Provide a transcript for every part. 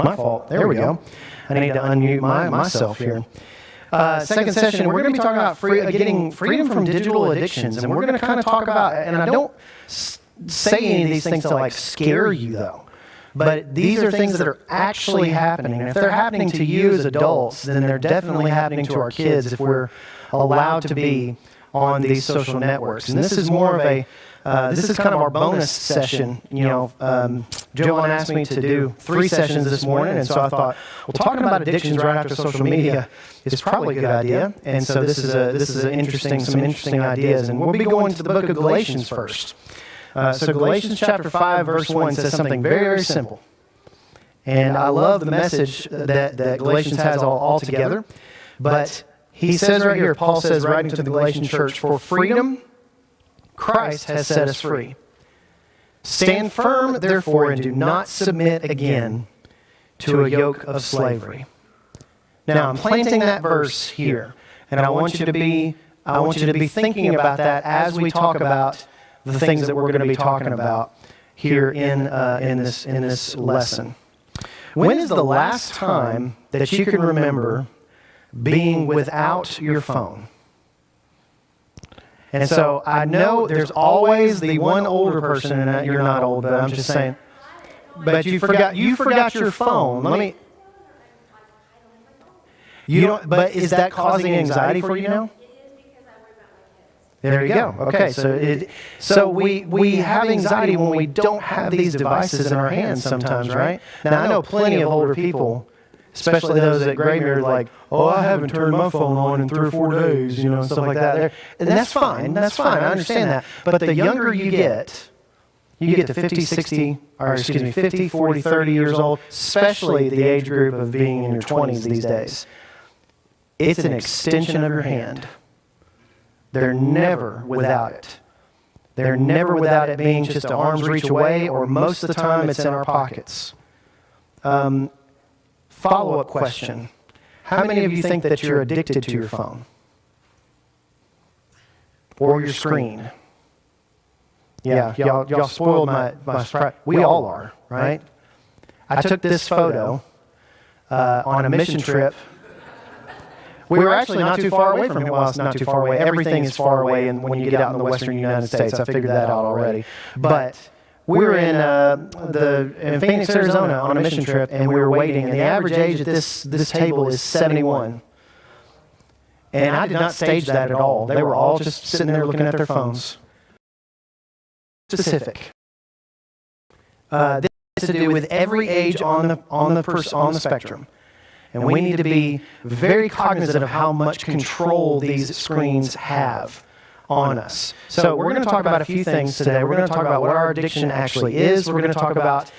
my fault. There we go. I need to unmute myself here. Second session, we're going to be talking about getting freedom from digital addictions. And we're going to kind of talk about, and I don't say any of these things to like scare you though. But these are things that are actually happening. And if they're happening to you as adults, then they're definitely happening to our kids if we're allowed to be on these social networks. And this is more of a, this is kind of our bonus session. You know, Joanne asked me to do 3 sessions this morning, and so I thought, well, talking about addictions right after social media is probably a good idea. And so this is some interesting ideas. And we'll be going to the book of Galatians first. So Galatians chapter 5, verse 1 says something very, very simple. And I love the message that Galatians has all together. But he says right here, Paul says, writing to the Galatian church, for freedom, Christ has set us free. Stand firm, therefore, and do not submit again to a yoke of slavery. Now, I'm planting that verse here. And I want you to be thinking about that as we talk about the things that we're going to be talking about here in this lesson. When is the last time that you can remember being without your phone? And so I know there's always the one older person, and you're not old, but I'm just saying. But you forgot your phone. But is that causing anxiety for you now? There you go. Okay, so we have anxiety when we don't have these devices in our hands sometimes, right? Now, I know plenty of older people, especially those at Graymuir, like, oh, I haven't turned my phone on in 3 or 4 days, you know, and stuff like that. And that's fine. That's fine. I understand that. But the younger you get to 50, 40, 30 years old, especially the age group of being in your 20s these days, it's an extension of your hand. They're never without it. They're never without it being just an arm's reach away, or most of the time it's in our pockets. Follow-up question. How many of you think that you're addicted to your phone? Or your screen? Yeah, y'all spoiled my surprise. We all are, right? I took this photo on a mission trip. We were actually not too far away from it. Well, it's not too far away. Everything is far away when you get out in the western United States. I figured that out already. But we were in Phoenix, Arizona on a mission trip, and we were waiting. And the average age at this table is 71. And I did not stage that at all. They were all just sitting there looking at their phones. Specific. This has to do with every age on the spectrum. And we need to be very cognizant of how much control these screens have on us. So we're going to talk about a few things today. We're going to talk about what our addiction actually is. We're going to talk about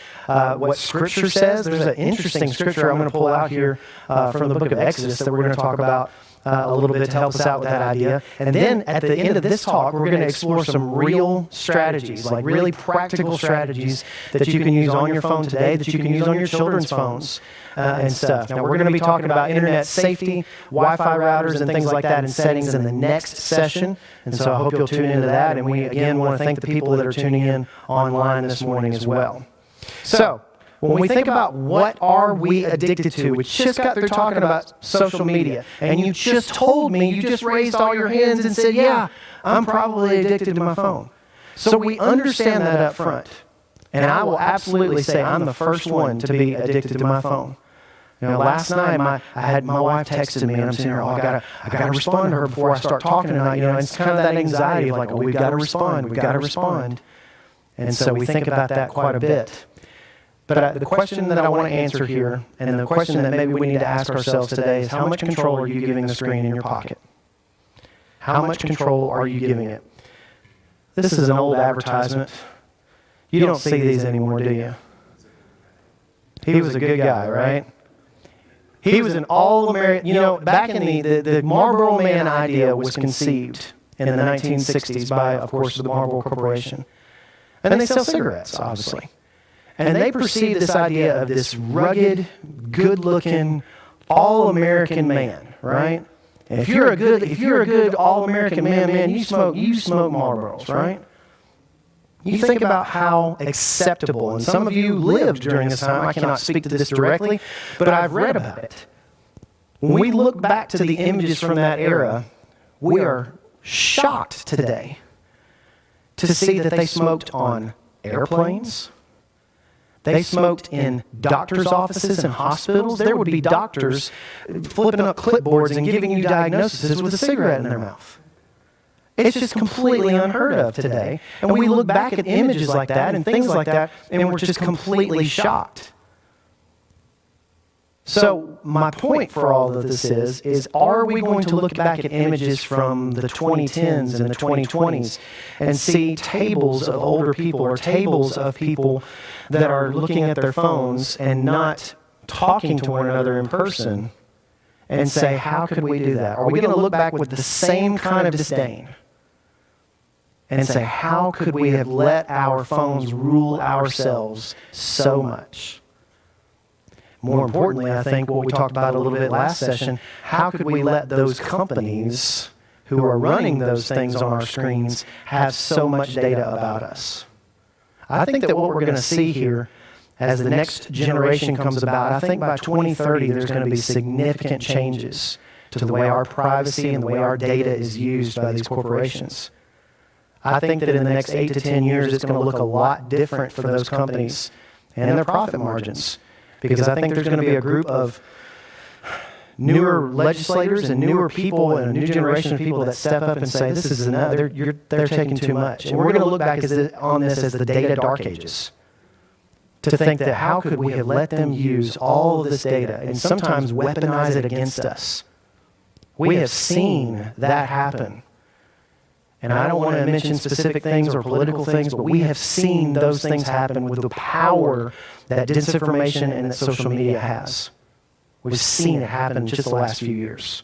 what Scripture says. There's an interesting Scripture I'm going to pull out here from the book of Exodus that we're going to talk about a little bit to help us out with that idea. And then at the end of this talk, we're going to explore some real strategies, like really practical strategies that you can use on your phone today, that you can use on your children's phones and stuff. Now, we're going to be talking about internet safety, Wi-Fi routers, and things like that in settings in the next session. And so I hope you'll tune into that. And we, again, want to thank the people that are tuning in online this morning as well. So, when we think about what are we addicted to, we just got through talking about social media, and you just told me, you just raised all your hands and said, yeah, I'm probably addicted to my phone. So we understand that up front. And I will absolutely say I'm the first one to be addicted to my phone. You know, last night my wife texted me, and I'm sitting here, I gotta respond to her before I start talking tonight. You know, and it's kind of that anxiety of like, oh, we've got to respond. And so we think about that quite a bit. But the question that I want to answer here, and the question that maybe we need to ask ourselves today, is how much control are you giving the screen in your pocket? How much control are you giving it? This is an old advertisement. You don't see these anymore, do you? He was a good guy, right? He was an all-American, you know, back in the Marlboro Man idea was conceived in the 1960s by, of course, the Marlboro Corporation. And they sell cigarettes, obviously. And they perceive this idea of this rugged, good-looking, all-American man, right? And if you're a good all-American man, you smoke Marlboros, right? You think about how acceptable, and some of you lived during this time. I cannot speak to this directly, but I've read about it. When we look back to the images from that era, we are shocked today to see that they smoked on airplanes. They smoked in doctors' offices and hospitals. There would be doctors flipping up clipboards and giving you diagnoses with a cigarette in their mouth. It's just completely unheard of today. And we look back at images like that and things like that, and we're just completely shocked. So my point for all of this is are we going to look back at images from the 2010s and the 2020s and see tables of older people or tables of people that are looking at their phones and not talking to one another in person and say, how could we do that? Are we going to look back with the same kind of disdain and say, how could we have let our phones rule ourselves so much? More importantly, I think what we talked about a little bit last session, how could we let those companies who are running those things on our screens have so much data about us? I think that what we're going to see here as the next generation comes about, I think by 2030 there's going to be significant changes to the way our privacy and the way our data is used by these corporations. I think that in the next 8 to 10 years it's going to look a lot different for those companies and their profit margins. Because I think there's going to be a group of newer legislators and newer people and a new generation of people that step up and say, this is enough, they're taking too much. And we're going to look back on this as the data dark ages. To think that how could we have let them use all of this data and sometimes weaponize it against us. We have seen that happen. And I don't want to mention specific things or political things, but we have seen those things happen with the power that disinformation and that social media has. We've seen it happen just the last few years.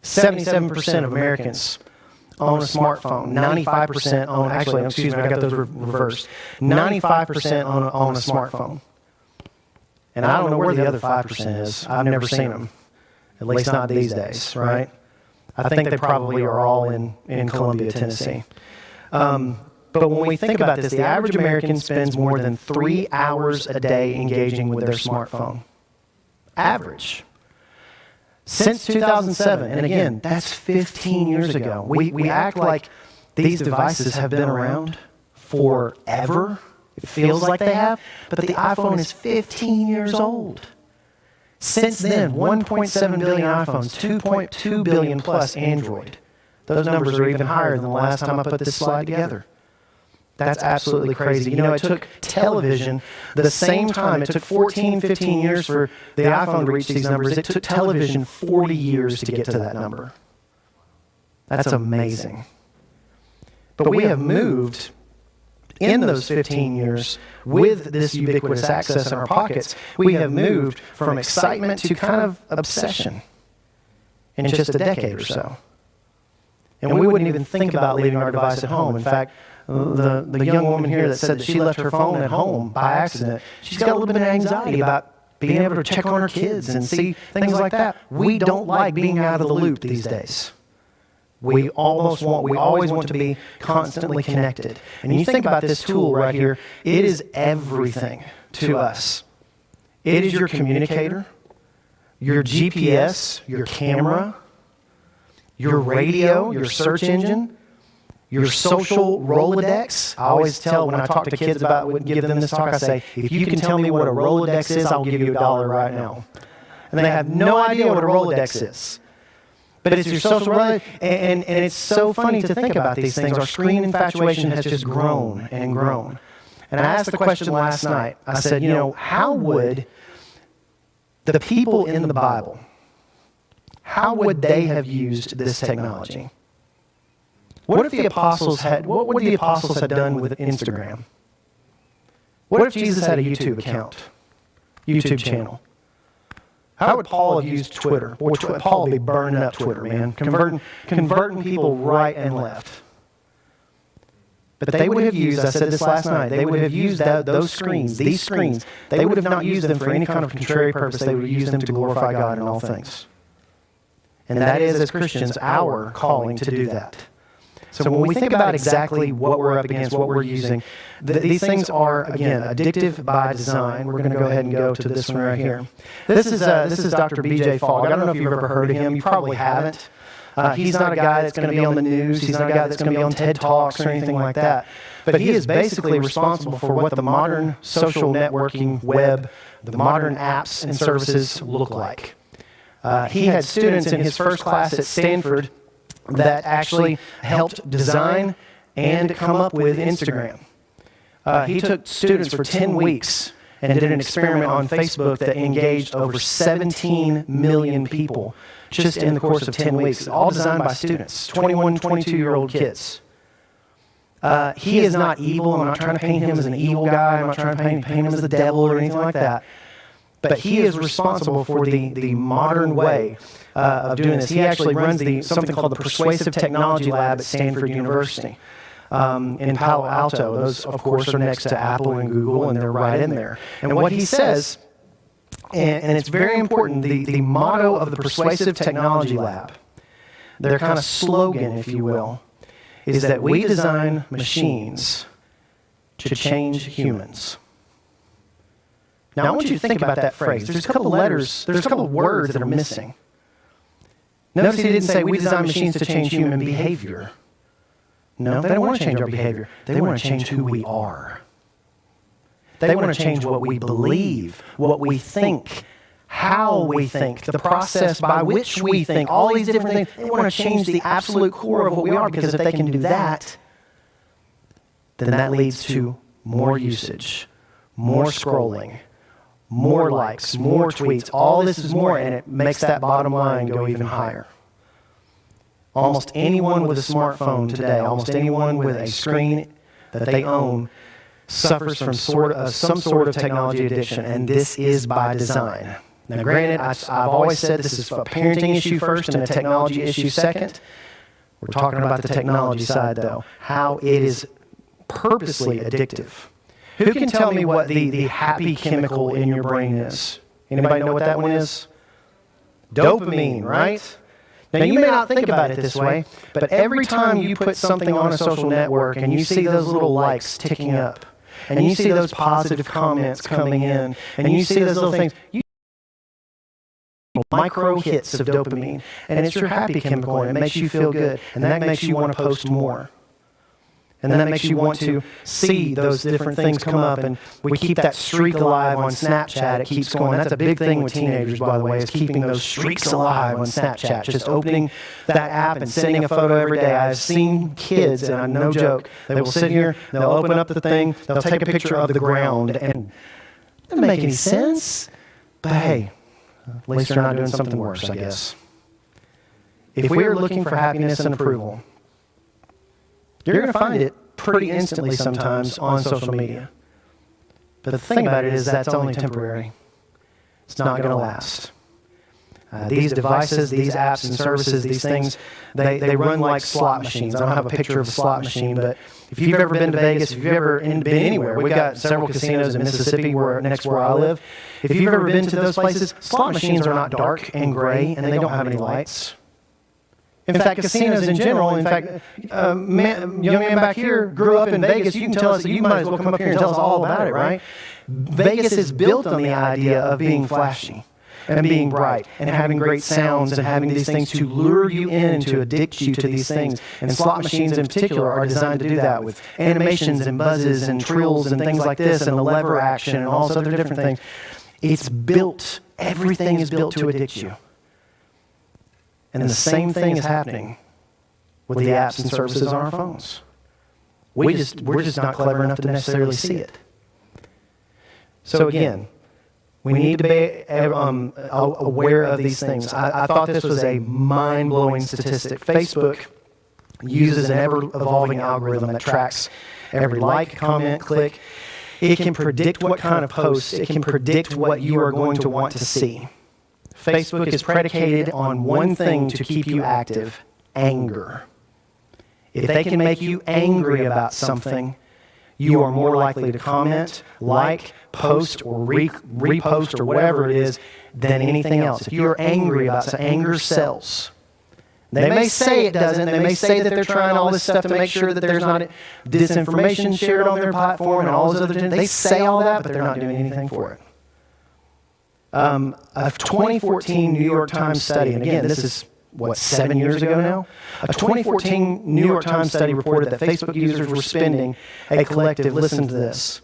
77% of Americans own a smartphone. 95% own, actually, excuse me, I got those reversed. 95% own a smartphone. And I don't know where the other 5% is. I've never seen them, at least not these days, right? I think they probably are all in Columbia, Tennessee. But when we think about this, the average American spends more than 3 hours a day engaging with their smartphone. Average. Since 2007, and again, that's 15 years ago. We act like these devices have been around forever. It feels like they have, but the iPhone is 15 years old. Since then, 1.7 billion iPhones, 2.2 billion plus Android. Those numbers are even higher than the last time I put this slide together. That's absolutely crazy. You know, it took television the same time. It took 14, 15 years for the iPhone to reach these numbers. It took television 40 years to get to that number. That's amazing. But we have moved in those 15 years with this ubiquitous access in our pockets. We have moved from excitement to kind of obsession in just a decade or so. And we wouldn't even think about leaving our device at home. In fact, the young woman here that said that she left her phone at home by accident, she's got a little bit of anxiety about being able to check on her kids and see things like that. We don't like being out of the loop these days. We always want to be constantly connected. And you think about this tool right here, it is everything to us. It is your communicator, your GPS, your camera, your radio, your search engine, your social Rolodex. I always tell when I talk to kids about, give them this talk, I say, if you can tell me what a Rolodex is, I'll give you $1 right now. And they have no idea what a Rolodex is. But it's your social Rolodex, and it's so funny to think about these things. Our screen infatuation has just grown and grown. And I asked the question last night. I said, you know, how would the people in the Bible, how would they have used this technology? What would the apostles have done with Instagram? What if Jesus had a YouTube account, YouTube channel? How would Paul have used Twitter? Boy, Paul would be burning up Twitter, man, converting people right and left. But they would have used, I said this last night, they would have used those screens, these screens, they would have not used them for any kind of contrary purpose. They would have used them to glorify God in all things. And that is, as Christians, our calling to do that. So when we think about exactly what we're up against, what we're using, these things are, again, addictive by design. We're going to go ahead and go to this one right here. This is Dr. B.J. Fogg. I don't know if you've ever heard of him. You probably haven't. He's not a guy that's going to be on the news. He's not a guy that's going to be on TED Talks or anything like that. But he is basically responsible for what the modern social networking web, the modern apps and services look like. He had students in his first class at Stanford that actually helped design and come up with Instagram. He took students for 10 weeks and did an experiment on Facebook that engaged over 17 million people just in the course of 10 weeks, all designed by students, 21, 22-year-old kids. He is not evil. I'm not trying to paint him as an evil guy. I'm not trying to paint him as the devil or anything like that. But he is responsible for the modern way of doing this. He actually runs something called the Persuasive Technology Lab at Stanford University in Palo Alto. Those, of course, are next to Apple and Google, and they're right in there. And what he says, and it's very important, the motto of the Persuasive Technology Lab, their kind of slogan, if you will, is that we design machines to change humans. Now, I want you to think about that phrase. There's a couple letters, there's a couple words that are missing. Notice he didn't say we design machines to change human behavior. No, they don't want to change our behavior. They want to change who we are. They want to change what we believe, what we think, how we think, the process by which we think, all these different things. They want to change the absolute core of what we are, because if they can do that, then that leads to more usage, more scrolling, more likes, more tweets. All this is more, and it makes that bottom line go even higher. Almost anyone with a smartphone today, almost anyone with a screen that they own, suffers from some sort of technology addiction, and this is by design. Now, granted, I've always said this is a parenting issue first and a technology issue second. We're talking about the technology side, though, how it is purposely addictive. Who can tell me what the happy chemical in your brain is? Anybody know what that one is? Dopamine, right? Now, you may not think about it this way, but every time you put something on a social network and you see those little likes ticking up, and you see those positive comments coming in, and you see those little things, you micro hits of dopamine, and it's your happy chemical, and it makes you feel good, and that makes you want to post more. And then that makes you want to see those different things come up, and we keep that streak alive on Snapchat. It keeps going. That's a big thing with teenagers, by the way, is keeping those streaks alive on Snapchat. Just opening that app and sending a photo every day. I've seen kids, and I'm no joke, they will sit here, they'll open up the thing, they'll take a picture of the ground, and it doesn't make any sense. But hey, at least they're not doing something worse, I guess. If we are looking for happiness and approval, you're going to find it pretty instantly sometimes on social media. But the thing about it is that's only temporary. It's not going to last. These devices, these apps and services, these things, they run like slot machines. I don't have a picture of a slot machine, but if you've ever been to Vegas, if you've ever been anywhere, we've got several casinos in Mississippi next where I live. If you've ever been to those places, slot machines are not dark and gray, and they don't have any lights. In fact, casinos in general, young man back here grew up in Vegas. You can tell us, you might as well come up here and tell us all about it, right? Vegas is built on the idea of being flashy and being bright and having great sounds and having these things to lure you in and to addict you to these things. And slot machines in particular are designed to do that with animations and buzzes and trills and things like this and the lever action and all those other different things. It's built, everything is built to addict you. And the same thing is happening with the apps and services on our phones. We're just not clever enough to necessarily see it. So again, we need to be aware of these things. I thought this was a mind-blowing statistic. Facebook uses an ever-evolving algorithm that tracks every like, comment, click. It can predict what kind of posts. It can predict what you are going to want to see. Facebook is predicated on one thing to keep you active: anger. If they can make you angry about something, you are more likely to comment, like, post, or repost, or whatever it is, than anything else. If you're angry about something, anger sells. They may say it doesn't. They may say that they're trying all this stuff to make sure that there's not disinformation shared on their platform and all those other things. They say all that, but they're not doing anything for it. A 2014 New York Times study, and again, this is, 7 years ago now? A 2014 New York Times study reported that Facebook users were spending a collective, listen to this,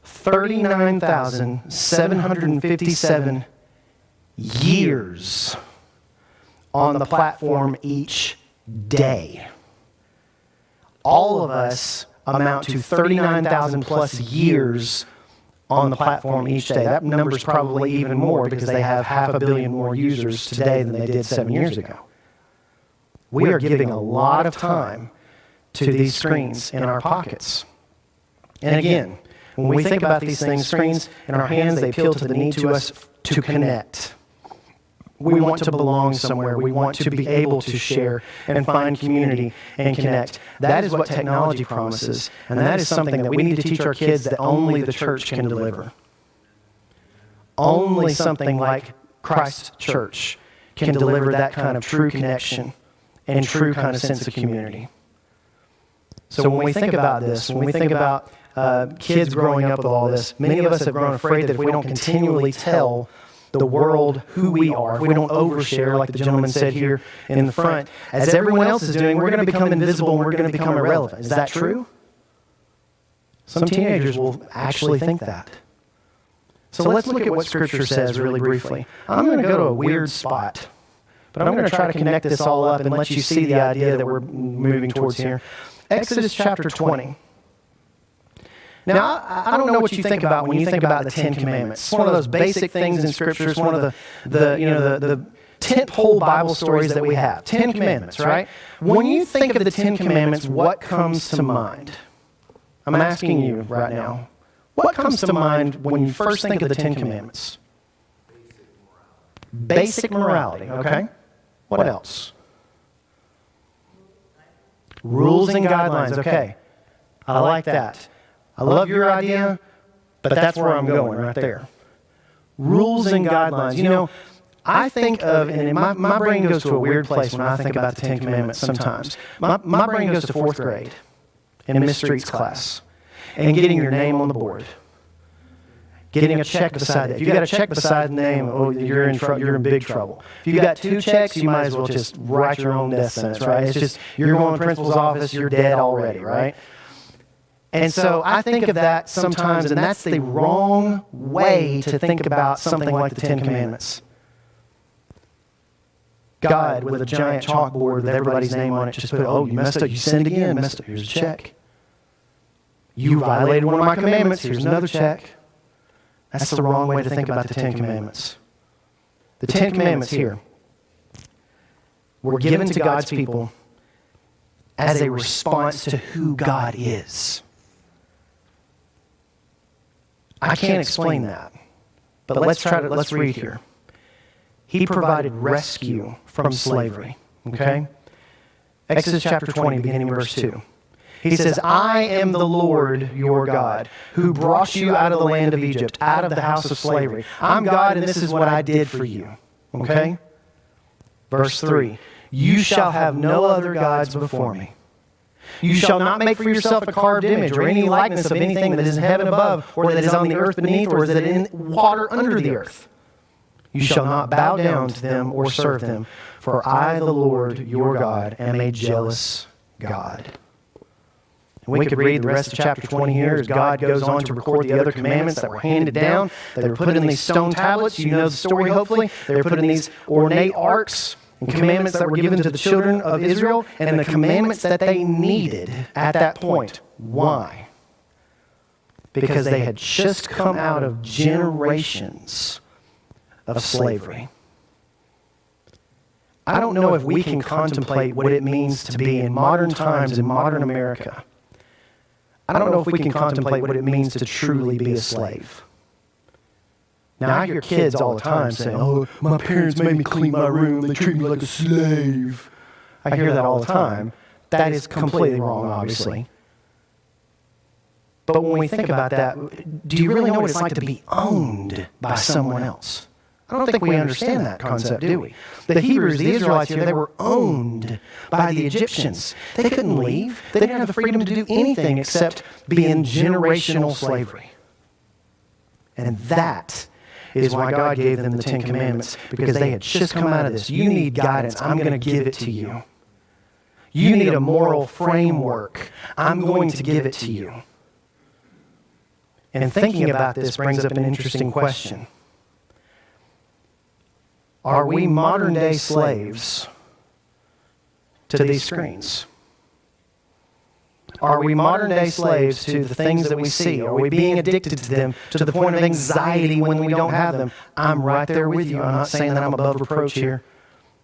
39,757 years on the platform each day. All of us amount to 39,000 plus years on the platform each day. That number is probably even more because they have 500 million more users today than they did 7 years ago. We are giving a lot of time to these screens in our pockets. And again, when we think about these things, screens in our hands, they appeal to the need to us to connect. We want to belong somewhere. We want to be able to share and find community and connect. That is what technology promises, and that is something that we need to teach our kids that only the church can deliver. Only something like Christ's church can deliver that kind of true connection and true kind of sense of community. So when we think about this, when we think about kids growing up with all this, many of us have grown afraid that if we don't continually tell the world who we are, if we don't overshare, like the gentleman said here in the front, as everyone else is doing, we're going to become invisible and we're going to become irrelevant. Is that true? Some teenagers will actually think that. So let's look at what Scripture says really briefly. I'm going to go to a weird spot, but I'm going to try to connect this all up and let you see the idea that we're moving towards here. Exodus chapter 20. Now, I don't know what you think about when you think about the Ten Commandments. It's one of those basic things in Scripture. It's one of the tent-pole Bible stories that we have. 10 Commandments, right? When you think of the 10 Commandments, what comes to mind? I'm asking you right now. What comes to mind when you first think of the 10 Commandments? Basic morality, okay? What else? Rules and guidelines, okay. I like that. I love your idea, but that's where I'm going right there. Rules and guidelines. You know, I think of, and my brain goes to a weird place when I think about the Ten Commandments sometimes. My brain goes to 4th grade in Miss Street's class and getting your name on the board. Getting a check beside it. If you got a check beside the name, you're in big trouble. If you got 2 checks, you might as well just write your own death sentence, right? It's just, you're going to the principal's office, you're dead already, right? And so I think of that sometimes, and that's the wrong way to think about something like the Ten Commandments. God, with a giant chalkboard with everybody's name on it, just put, you messed up, you sinned again, messed up, here's a check. You violated one of my commandments, here's another check. That's the wrong way to think about the Ten Commandments. The Ten Commandments here were given to God's people as a response to who God is. I can't explain that, but let's read here. He provided rescue from slavery, okay? Exodus chapter 20, beginning in verse 2. He says, I am the Lord your God, who brought you out of the land of Egypt, out of the house of slavery. I'm God, and this is what I did for you, okay? Verse 3, you shall have no other gods before me. You shall not make for yourself a carved image or any likeness of anything that is in heaven above, or that is on the earth beneath, or that is in water under the earth. You shall not bow down to them or serve them, for I, the Lord your God, am a jealous God. And we could read the rest of chapter 20 here as God goes on to record the other commandments that were handed down. They were put in these stone tablets. You know the story, hopefully. They were put in these ornate arks. And commandments that were given to the children of Israel, and the commandments that they needed at that point. Why? Because they had just come out of generations of slavery. I don't know if we can contemplate what it means to be in modern times, in modern America. I don't know if we can contemplate what it means to truly be a slave. Now, I hear kids all the time saying, my parents made me clean my room. They treat me like a slave. I hear that all the time. That is completely wrong, obviously. But when we think about that, do you really know what it's like to be owned by someone else? I don't think we understand that concept, do we? The Hebrews, the Israelites here, they were owned by the Egyptians. They couldn't leave. They didn't have the freedom to do anything except be in generational slavery. And that is why God gave them the Ten Commandments, because they had just come out of this. You need guidance. I'm going to give it to you. You need a moral framework. I'm going to give it to you. And thinking about this brings up an interesting question. Are we modern day slaves to these screens? Are we modern day slaves to the things that we see? Are we being addicted to them to the point of anxiety when we don't have them? I'm right there with you. I'm not saying that I'm above reproach here.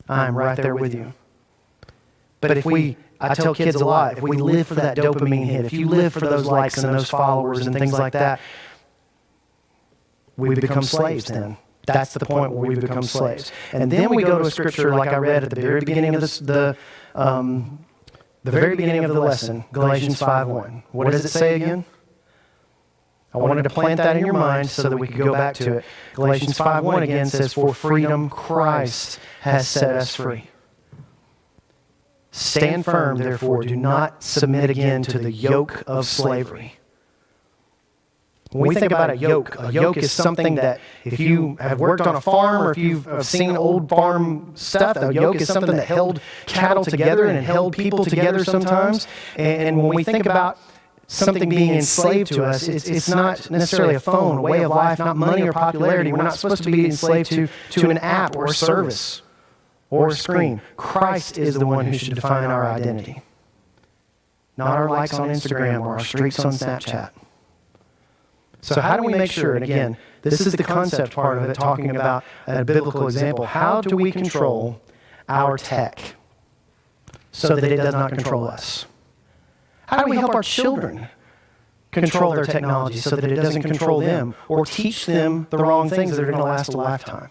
I'm right there with you. But I tell kids a lot, if we live for that dopamine hit, if you live for those likes and those followers and things like that, we become slaves then. That's the point where we become slaves. And then we go to a scripture like I read at the very beginning of the very beginning of the lesson, Galatians 5:1. What does it say again? I wanted to plant that in your mind so that we could go back to it. Galatians 5:1 again says, "For freedom Christ has set us free. Stand firm, therefore, do not submit again to the yoke of slavery." When we think about a yoke is something that if you have worked on a farm or if you've seen old farm stuff, a yoke is something that held cattle together and it held people together sometimes. And when we think about something being enslaved to us, it's not necessarily a phone, a way of life, not money or popularity. We're not supposed to be enslaved to an app or a service or a screen. Christ is the one who should define our identity, not our likes on Instagram or our streaks on Snapchat. So how do we make sure, and again, this is the concept part of it, talking about a biblical example. How do we control our tech so that it does not control us? How do we help our children control their technology so that it doesn't control them or teach them the wrong things that are going to last a lifetime?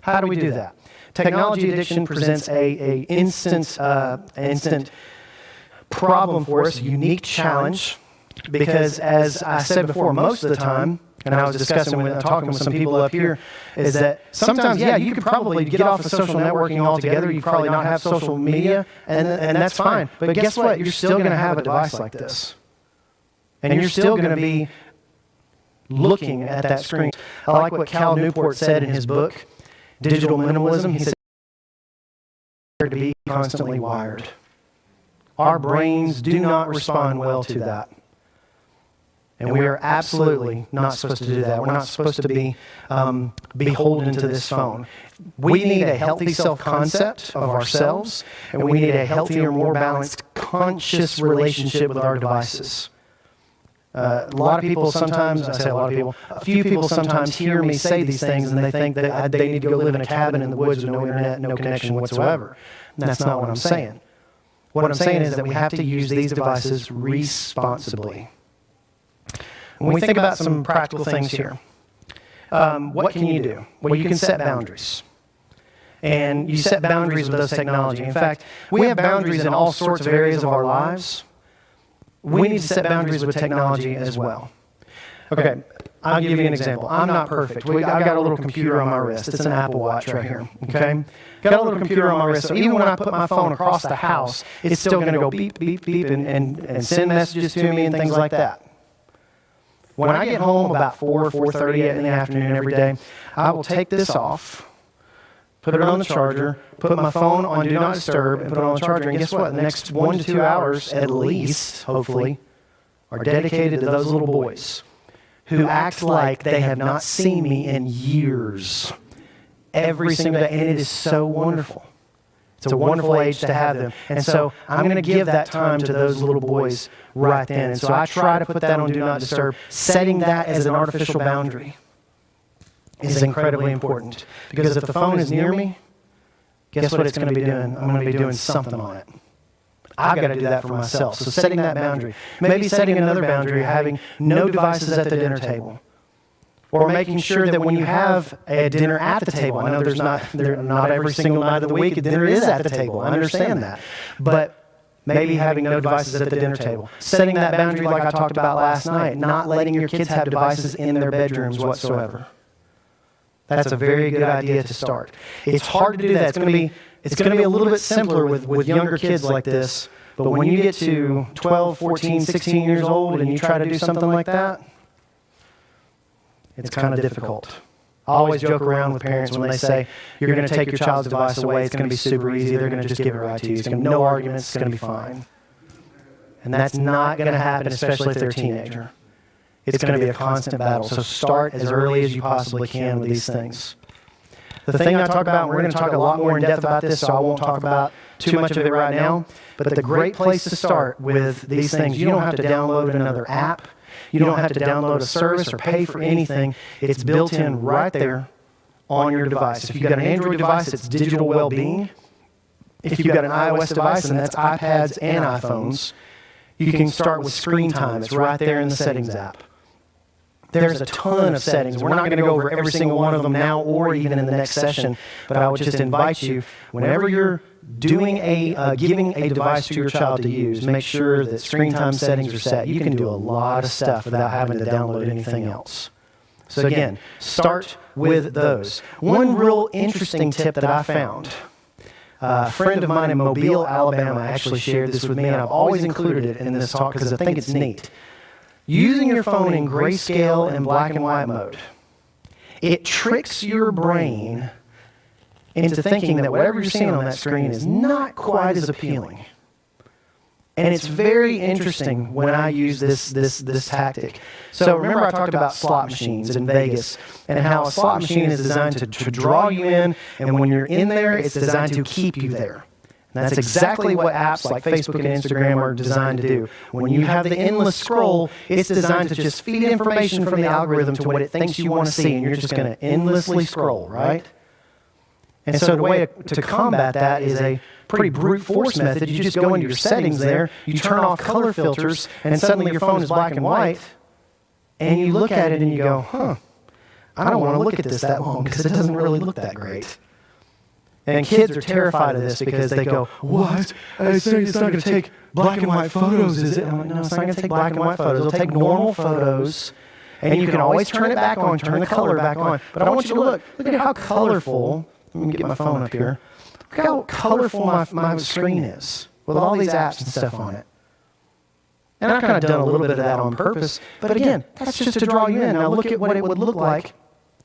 How do we do that? Technology addiction presents an instant problem for us, a unique challenge, because as I said before, most of the time, and I was talking with some people up here, is that sometimes, you could probably get off of social networking altogether. You probably not have social media, and that's fine. But guess what? You're still going to have a device like this. And you're still going to be looking at that screen. I like what Cal Newport said in his book, Digital Minimalism. He said, to be constantly wired. Our brains do not respond well to that. And we are absolutely not supposed to do that. We're not supposed to be beholden to this phone. We need a healthy self-concept of ourselves, and we need a healthier, more balanced, conscious relationship with our devices. A few people sometimes hear me say these things and they think that they need to go live in a cabin in the woods with no internet, no connection whatsoever. And that's not what I'm saying. What I'm saying is that we have to use these devices responsibly. When we think about some practical things here, what can you do? Well, you can set boundaries. And you set boundaries with those technology. In fact, we have boundaries in all sorts of areas of our lives. We need to set boundaries with technology as well. Okay, I'll give you an example. I'm not perfect. I've got a little computer on my wrist. It's an Apple Watch right here, okay? Got a little computer on my wrist, so even when I put my phone across the house, it's still going to go beep, beep, beep, and send messages to me and things like that. When I get home about 4:30 in the afternoon every day, I will take this off, put it on the charger, put my phone on Do Not Disturb, and put it on the charger. And guess what? The next 1 to 2 hours, at least, hopefully, are dedicated to those little boys who act like they have not seen me in years. Every single day. And it is so wonderful. It's a wonderful age to have them. And so I'm going to give that time to those little boys right then. And so I try to put that on Do Not Disturb. Setting that as an artificial boundary is incredibly important. Because if the phone is near me, guess what it's going to be doing? I'm going to be doing something on it. I've got to do that for myself. So setting that boundary. Maybe setting another boundary, having no devices at the dinner table. Or making sure that when you have a dinner at the table, I know not every single night of the week a dinner is at the table. I understand that. But maybe having no devices at the dinner table. Setting that boundary like I talked about last night, not letting your kids have devices in their bedrooms whatsoever. That's a very good idea to start. It's hard to do that. It's going to be a little bit simpler with younger kids like this. But when you get to 12, 14, 16 years old and you try to do something like that, it's kind of difficult. I always joke around with parents when they say, you're going to take your child's device away, it's going to be super easy, they're going to just give it right to you. It's going to be no arguments, it's going to be fine. And that's not going to happen, especially if they're a teenager. It's going to be a constant battle. So start as early as you possibly can with these things. The thing I talk about, and we're going to talk a lot more in depth about this, so I won't talk about too much of it right now, but the great place to start with these things, you don't have to download another app. You don't have to download a service or pay for anything. It's built in right there on your device. If you've got an Android device, it's digital well-being. If you've got an iOS device, and that's iPads and iPhones, you can start with screen time. It's right there in the settings app. There's a ton of settings. We're not going to go over every single one of them now or even in the next session, but I would just invite you, whenever you're doing giving a device to your child to use, make sure that screen time settings are set. You can do a lot of stuff without having to download anything else. So again, start with those. One real interesting tip that I found, a friend of mine in Mobile, Alabama, actually shared this with me, and I've always included it in this talk because I think it's neat. Using your phone in grayscale and black and white mode, it tricks your brain into thinking that whatever you're seeing on that screen is not quite as appealing. And it's very interesting when I use this tactic. So remember I talked about slot machines in Vegas and how a slot machine is designed to draw you in, and when you're in there, it's designed to keep you there. And that's exactly what apps like Facebook and Instagram are designed to do. When you have the endless scroll, it's designed to just feed information from the algorithm to what it thinks you want to see, and you're just going to endlessly scroll, right? And so the way to combat that is a pretty brute force method. You just go into your settings there, you turn off color filters, and suddenly your phone is black and white, and you look at it and you go, I don't want to look at this that long because it doesn't really look that great. And kids are terrified of this because they go, what? It's not going to take black and white photos, is it? I'm like, no, it's not going to take black and white photos. It'll take normal photos, and you can always turn it back on, turn the color back on. But I want you to look at how colorful. Let me get my phone up here. Look how colorful my screen is with all these apps and stuff on it. And I've kind of done a little bit of that on purpose. But again, that's just to draw you in. Now look at what it would look like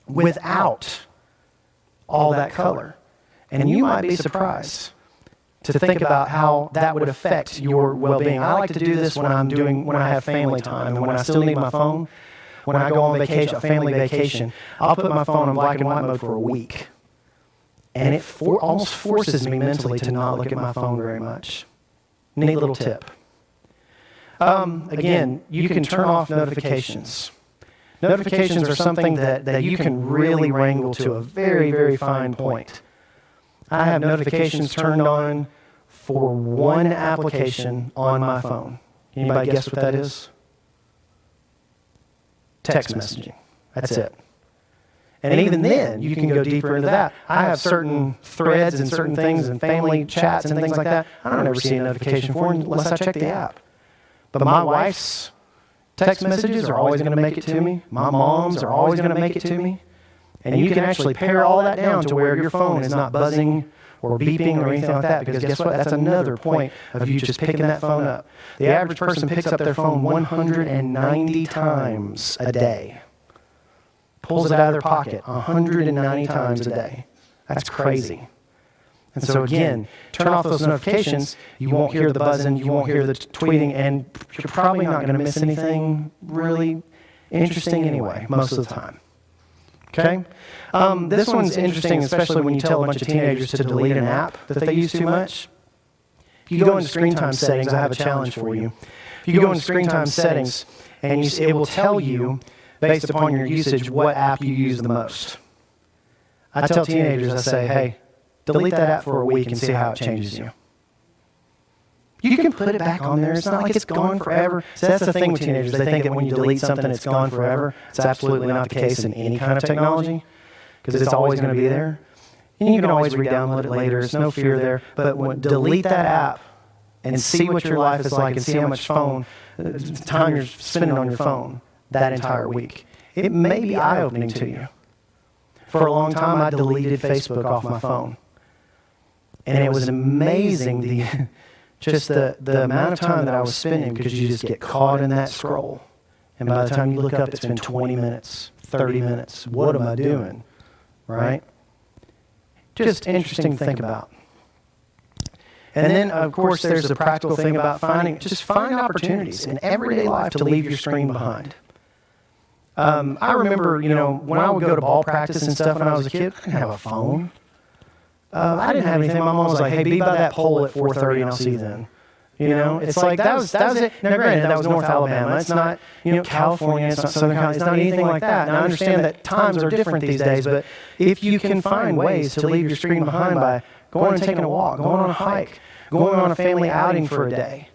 without all that color. And you might be surprised to think about how that would affect your well-being. I like to do this when I have family time and when I still need my phone. When I go on vacation, a family vacation, I'll put my phone in black and white mode for a week. And it almost forces me mentally to not look at my phone very much. Neat little tip. Again, you can turn off notifications. Notifications are something that you can really wrangle to a very, very fine point. I have notifications turned on for one application on my phone. Anybody guess what that is? Text messaging. That's it. And even then, you can go deeper into that. I have certain threads and certain things and family chats and things like that I don't ever see a notification for unless I check the app. But my wife's text messages are always going to make it to me. My mom's are always going to make it to me. And you can actually pare all that down to where your phone is not buzzing or beeping or anything like that, because guess what? That's another point of you just picking that phone up. The average person picks up their phone 190 times a day. Pulls it out of their pocket 190 times a day. That's crazy. And so again, turn off those notifications. You won't hear the buzzing, you won't hear the tweeting, and you're probably not going to miss anything really interesting anyway, most of the time. Okay? This one's interesting, especially when you tell a bunch of teenagers to delete an app that they use too much. If you go into screen time settings, I have a challenge for you. If you go into screen time settings, and it will tell you, based upon your usage, what app you use the most. I tell teenagers, I say, hey, delete that app for a week and see how it changes you. You can put it back on there. It's not like it's gone forever. So that's the thing with teenagers. They think that when you delete something, it's gone forever. It's absolutely not the case in any kind of technology, because it's always going to be there. And you can always re-download it later. There's no fear there. But delete that app and see what your life is like and see how much time you're spending on your phone that entire week. It may be eye-opening to you. for a long time, I deleted Facebook off my phone. And it was amazing, the amount of time that I was spending, because you just get caught in that scroll. And by the time you look up, it's been 20 minutes, 30 minutes. What am I doing? Right? Just interesting to think about. And then, of course, there's the practical thing about finding opportunities in everyday life to leave your screen behind. I remember, when I would go to ball practice and stuff when I was a kid, I didn't have a phone. I didn't have anything. My mom was like, hey, be by that pole at 4:30 and I'll see you then. It's like that was it. Now, granted, that was North Alabama. It's not, California. It's not Southern California. It's not anything like that. And I understand that times are different these days, but if you can find ways to leave your screen behind by going and taking a walk, going on a hike, going on a family outing for a day,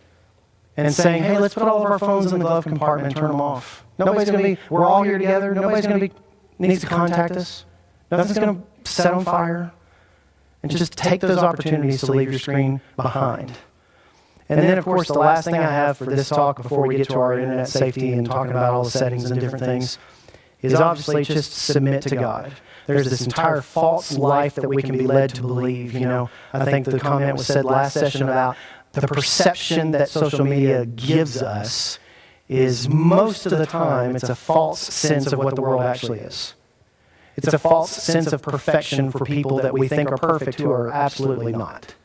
and saying, hey, let's put all of our phones in the glove compartment and turn them off. Nobody's going to be, we're all here together. Nobody's going to be, needs to contact us. Nothing's going to set on fire. And just take those opportunities to leave your screen behind. And then, of course, the last thing I have for this talk before we get to our internet safety and talking about all the settings and different things is obviously just submit to God. There's this entire false life that we can be led to believe. I think the comment was said last session about the perception that social media gives us is most of the time it's a false sense of what the world actually is. It's a false sense of perfection for people that we think are perfect who are absolutely not.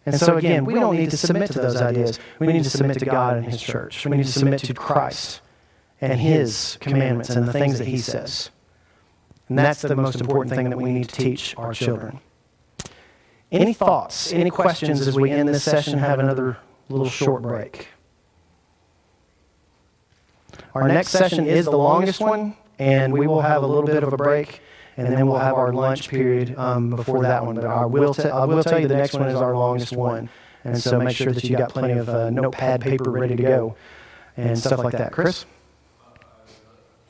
And so again, we don't need to submit to those ideas. We need to submit to God and His church. We need to submit to Christ and His commandments and the things that He says. And that's the most important thing that we need to teach our children. Any thoughts, any questions as we end this session, have another little short break? Our next session is the longest one, and we will have a little bit of a break, and then we'll have our lunch period before that one. But I will tell you the next one is our longest one, and so make sure that you got plenty of notepad paper ready to go and stuff like that. Chris?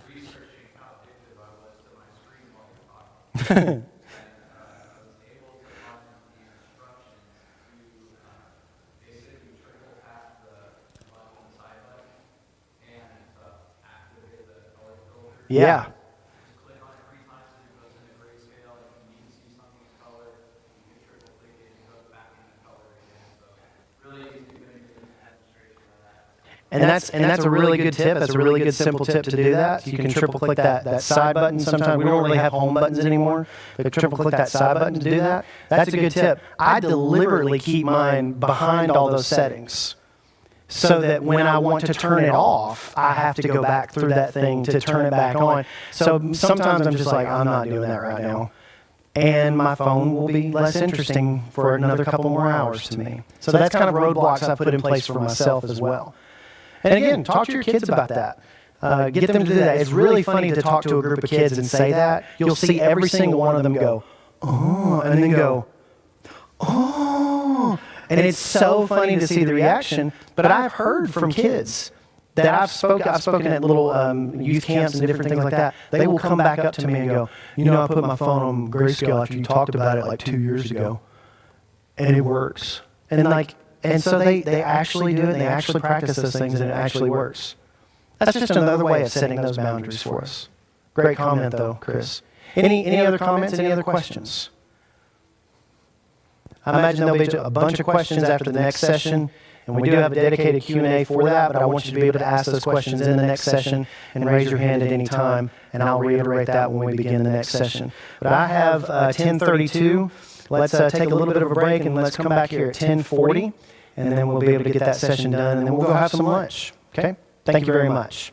Researching how addictive I was to my screen while you're talking. And I was able to find the instructions to basically triple tap the button, side button, and activate the color filter. Yeah. Just click on it 3 times and it goes into grayscale. If you need to see something in color, you can triple click it and it goes back into color again. So really easy to get a good demonstration of that. And that's a really good tip. That's a really good simple tip to do that. You can triple click that side button. Sometimes we don't really have home buttons anymore, but triple click that side button to do that. That's a good tip. I deliberately keep mine behind all those settings so that when I want to turn it off, I have to go back through that thing to turn it back on. So sometimes I'm just like, I'm not doing that right now. And my phone will be less interesting for another couple more hours to me. So that's kind of roadblocks I put in place for myself as well. And again, talk to your kids about that. Get them to do that. It's really funny to talk to a group of kids and say that. You'll see every single one of them go, oh, and then go, oh. And it's so funny to see the reaction. But I've heard from kids that I've spoken at little youth camps and different things like that. They will come back up to me and go, I put my phone on grayscale after you talked about it like 2 years ago. And it works. And so they actually do it, and they actually practice those things, and it actually works. That's just another way of setting those boundaries for us. Great comment, though, Chris. Any other comments, any other questions? I imagine there'll be a bunch of questions after the next session, and we do have a dedicated Q&A for that, but I want you to be able to ask those questions in the next session and raise your hand at any time, and I'll reiterate that when we begin the next session. But I have 10:32. Let's take a little bit of a break, and let's come back here at 10:40. And then we'll be able to get that session done, and then we'll go have some lunch. Okay? Thank you very much.